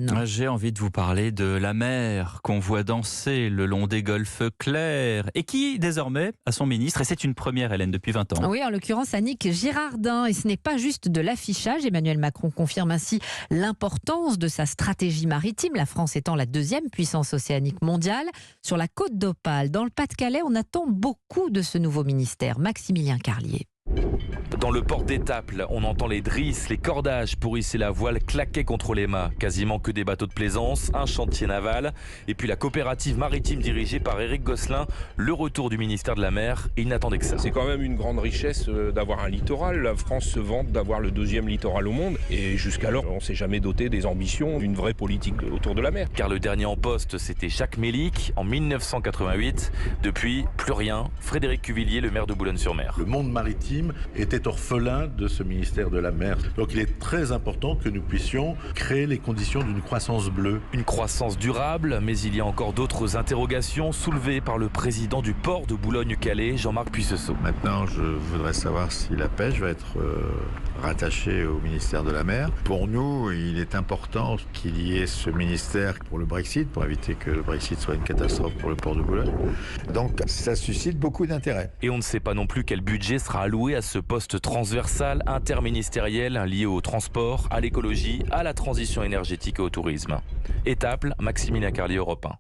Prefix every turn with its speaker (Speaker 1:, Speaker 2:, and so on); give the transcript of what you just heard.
Speaker 1: Stéphane.
Speaker 2: J'ai envie de vous parler de la mer qu'on voit danser le long des golfes clairs et qui désormais a son ministre, et c'est une première, Hélène, depuis 20 ans.
Speaker 1: Oui, en l'occurrence Annick Girardin. Et ce n'est pas juste de l'affichage. Emmanuel Macron confirme ainsi l'importance de sa stratégie maritime, la France étant la deuxième puissance océanique mondiale. Sur la côte d'Opale, dans le Pas-de-Calais, on attend beaucoup de ce nouveau ministère. Maximilien Carlier.
Speaker 3: Dans le port d'Étaples, on entend les drisses, les cordages pour hisser la voile claquer contre les mâts. Quasiment que des bateaux de plaisance, un chantier naval. Et puis la coopérative maritime dirigée par Éric Gosselin. Le retour du ministère de la Mer, il n'attendait que ça.
Speaker 4: C'est quand même une grande richesse d'avoir un littoral. La France se vante d'avoir le deuxième littoral au monde. Et jusqu'alors, on ne s'est jamais doté des ambitions d'une vraie politique autour de la mer.
Speaker 3: Car le dernier en poste, c'était Jacques Mélic en 1988. Depuis, plus rien. Frédéric Cuvillier, le maire de Boulogne-sur-Mer.
Speaker 5: Le monde maritime était orphelin de ce ministère de la mer. Donc il est très important que nous puissions créer les conditions d'une croissance bleue.
Speaker 3: Une croissance durable, mais il y a encore d'autres interrogations soulevées par le président du port de Boulogne-Calais, Jean-Marc Puissesseau.
Speaker 6: Maintenant, je voudrais savoir si la pêche va être rattachée au ministère de la mer. Pour nous, il est important qu'il y ait ce ministère pour le Brexit, pour éviter que le Brexit soit une catastrophe pour le port de Boulogne. Donc ça suscite beaucoup d'intérêt.
Speaker 3: Et on ne sait pas non plus quel budget sera alloué à ce poste transversal interministériel lié au transport, à l'écologie, à la transition énergétique et au tourisme. Étaples, Maximilien Carlier, Europe 1.